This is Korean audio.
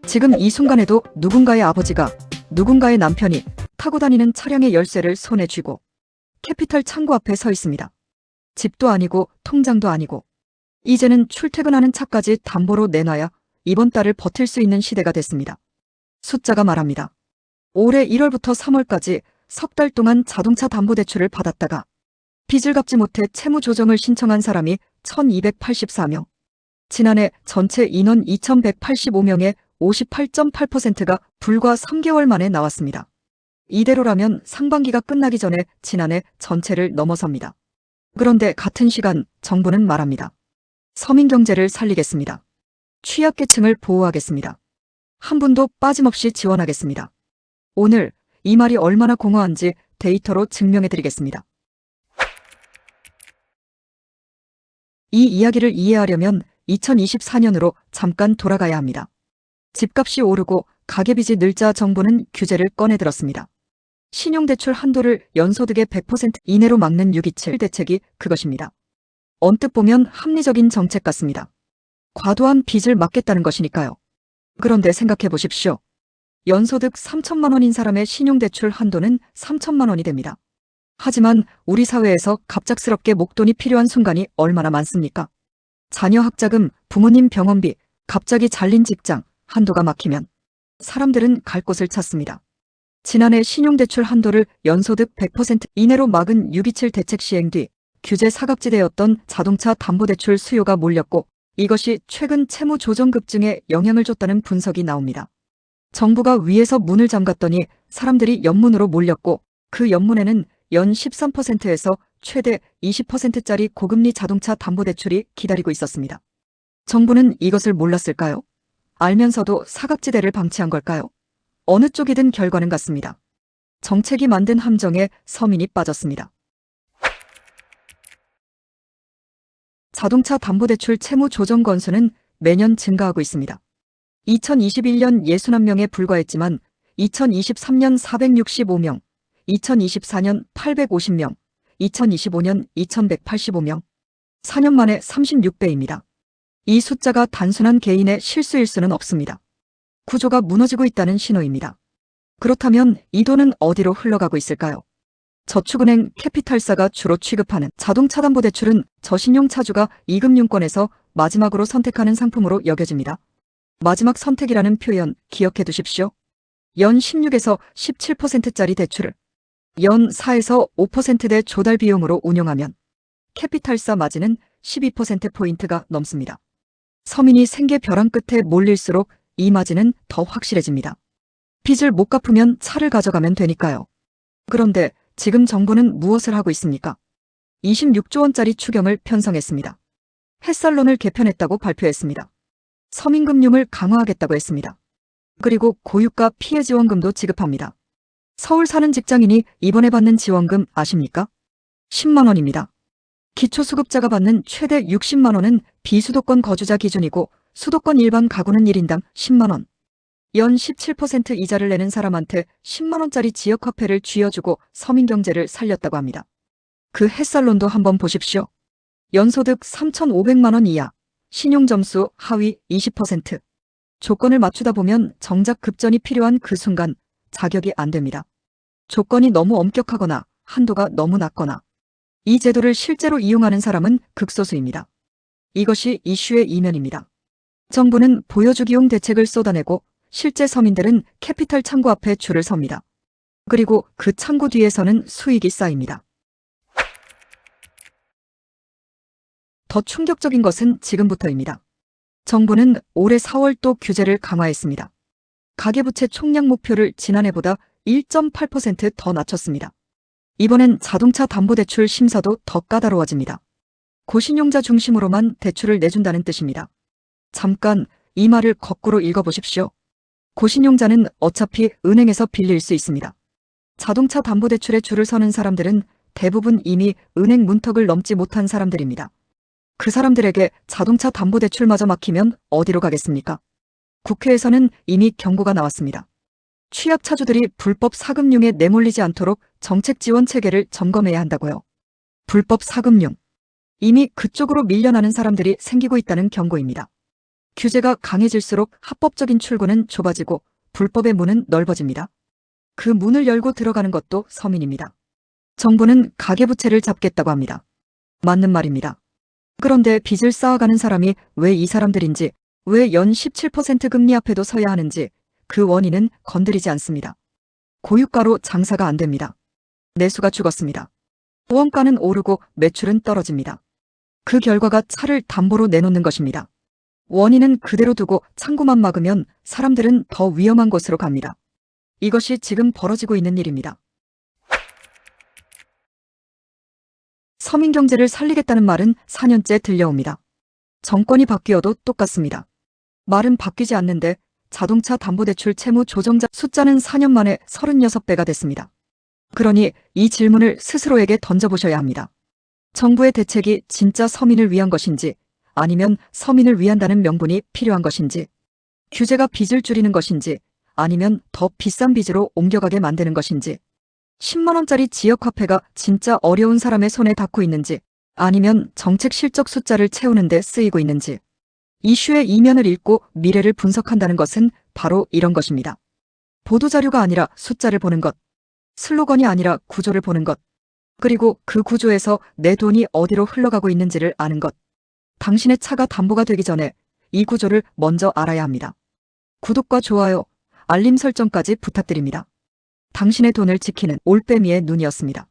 지금 이 순간에도 누군가의 아버지가, 누군가의 남편이 타고 다니는 차량의 열쇠를 손에 쥐고 캐피탈 창고 앞에 서 있습니다. 집도 아니고 통장도 아니고 이제는 출퇴근하는 차까지 담보로 내놔야 이번 달을 버틸 수 있는 시대가 됐습니다. 숫자가 말합니다. 올해 1월부터 3월까지 석 달 동안 자동차 담보대출을 받았다가 빚을 갚지 못해 채무 조정을 신청한 사람이 1284명. 지난해 전체 인원 2185명의 58.8%가 불과 3개월 만에 나왔습니다. 이대로라면 상반기가 끝나기 전에 지난해 전체를 넘어섭니다. 그런데 같은 시간 정부는 말합니다. 서민 경제를 살리겠습니다. 취약계층을 보호하겠습니다. 한 분도 빠짐없이 지원하겠습니다. 오늘 이 말이 얼마나 공허한지 데이터로 증명해드리겠습니다. 이 이야기를 이해하려면 2024년으로 잠깐 돌아가야 합니다. 집값이 오르고 가계빚이 늘자 정부는 규제를 꺼내들었습니다. 신용대출 한도를 연소득의 100% 이내로 막는 627 대책이 그것입니다. 언뜻 보면 합리적인 정책 같습니다. 과도한 빚을 막겠다는 것이니까요. 그런데 생각해 보십시오. 연소득 3천만 원인 사람의 신용대출 한도는 3천만 원이 됩니다. 하지만 우리 사회에서 갑작스럽게 목돈이 필요한 순간이 얼마나 많습니까? 자녀 학자금, 부모님 병원비, 갑자기 잘린 직장, 한도가 막히면 사람들은 갈 곳을 찾습니다. 지난해 신용대출 한도를 연소득 100% 이내로 막은 627 대책 시행 뒤 규제 사각지대였던 자동차 담보대출 수요가 몰렸고 이것이 최근 채무 조정 급증에 영향을 줬다는 분석이 나옵니다. 정부가 위에서 문을 잠갔더니 사람들이 옆문으로 몰렸고 그 옆문에는 연 13%에서 최대 20%짜리 고금리 자동차 담보대출이 기다리고 있었습니다. 정부는 이것을 몰랐을까요? 알면서도 사각지대를 방치한 걸까요? 어느 쪽이든 결과는 같습니다. 정책이 만든 함정에 서민이 빠졌습니다. 자동차 담보대출 채무 조정 건수는 매년 증가하고 있습니다. 2021년 61명에 불과했지만 2023년 465명, 2024년 850명, 2025년 2185명, 4년 만에 36배입니다. 이 숫자가 단순한 개인의 실수일 수는 없습니다. 구조가 무너지고 있다는 신호입니다. 그렇다면 이 돈은 어디로 흘러가고 있을까요? 저축은행 캐피탈사가 주로 취급하는 자동차 담보대출은 저신용 차주가 이금융권에서 마지막으로 선택하는 상품으로 여겨집니다. 마지막 선택이라는 표현 기억해 두십시오. 연 16에서 17%짜리 대출을 연 4에서 5%대 조달 비용으로 운용하면 캐피탈사 마진은 12%포인트가 넘습니다. 서민이 생계 벼랑 끝에 몰릴수록 이 마진은 더 확실해집니다. 빚을 못 갚으면 차를 가져가면 되니까요. 그런데 지금 정부는 무엇을 하고 있습니까? 26조 원짜리 추경을 편성했습니다. 햇살론을 개편했다고 발표했습니다. 서민금융을 강화하겠다고 했습니다. 그리고 고유가 피해지원금도 지급합니다. 서울 사는 직장인이 이번에 받는 지원금 아십니까? 10만 원입니다. 기초수급자가 받는 최대 60만 원은 비수도권 거주자 기준이고 수도권 일반 가구는 1인당 10만 원. 연 17% 이자를 내는 사람한테 10만 원짜리 지역화폐를 쥐어주고 서민 경제를 살렸다고 합니다. 그 햇살론도 한번 보십시오. 연소득 3,500만 원 이하, 신용점수 하위 20%. 조건을 맞추다 보면 정작 급전이 필요한 그 순간 자격이 안 됩니다. 조건이 너무 엄격하거나 한도가 너무 낮거나 이 제도를 실제로 이용하는 사람은 극소수입니다. 이것이 이슈의 이면입니다. 정부는 보여주기용 대책을 쏟아내고 실제 서민들은 캐피탈 창고 앞에 줄을 섭니다. 그리고 그 창고 뒤에서는 수익이 쌓입니다. 더 충격적인 것은 지금부터입니다. 정부는 올해 4월 또 규제를 강화했습니다. 가계부채 총량 목표를 지난해보다 1.8% 더 낮췄습니다. 이번엔 자동차 담보대출 심사도 더 까다로워집니다. 고신용자 중심으로만 대출을 내준다는 뜻입니다. 잠깐 이 말을 거꾸로 읽어보십시오. 고신용자는 어차피 은행에서 빌릴 수 있습니다. 자동차 담보대출에 줄을 서는 사람들은 대부분 이미 은행 문턱을 넘지 못한 사람들입니다. 그 사람들에게 자동차 담보대출마저 막히면 어디로 가겠습니까? 국회에서는 이미 경고가 나왔습니다. 취약차주들이 불법 사금융에 내몰리지 않도록 정책 지원 체계를 점검해야 한다고요. 불법 사금융. 이미 그쪽으로 밀려나는 사람들이 생기고 있다는 경고입니다. 규제가 강해질수록 합법적인 출구는 좁아지고 불법의 문은 넓어집니다. 그 문을 열고 들어가는 것도 서민입니다. 정부는 가계부채를 잡겠다고 합니다. 맞는 말입니다. 그런데 빚을 쌓아가는 사람이 왜 이 사람들인지, 왜 연 17% 금리 앞에도 서야 하는지 그 원인은 건드리지 않습니다. 고유가로 장사가 안 됩니다. 내수가 죽었습니다. 보험가는 오르고 매출은 떨어집니다. 그 결과가 차를 담보로 내놓는 것입니다. 원인은 그대로 두고 창구만 막으면 사람들은 더 위험한 곳으로 갑니다. 이것이 지금 벌어지고 있는 일입니다. 서민 경제를 살리겠다는 말은 4년째 들려옵니다. 정권이 바뀌어도 똑같습니다. 말은 바뀌지 않는데 자동차 담보대출 채무 조정자 숫자는 4년 만에 36배가 됐습니다. 그러니 이 질문을 스스로에게 던져보셔야 합니다. 정부의 대책이 진짜 서민을 위한 것인지, 아니면 서민을 위한다는 명분이 필요한 것인지, 규제가 빚을 줄이는 것인지, 아니면 더 비싼 빚으로 옮겨가게 만드는 것인지, 10만 원짜리 지역화폐가 진짜 어려운 사람의 손에 닿고 있는지, 아니면 정책 실적 숫자를 채우는 데 쓰이고 있는지. 이슈의 이면을 읽고 미래를 분석한다는 것은 바로 이런 것입니다. 보도자료가 아니라 숫자를 보는 것, 슬로건이 아니라 구조를 보는 것, 그리고 그 구조에서 내 돈이 어디로 흘러가고 있는지를 아는 것. 당신의 차가 담보가 되기 전에 이 구조를 먼저 알아야 합니다. 구독과 좋아요, 알림 설정까지 부탁드립니다. 당신의 돈을 지키는 올빼미의 눈이었습니다.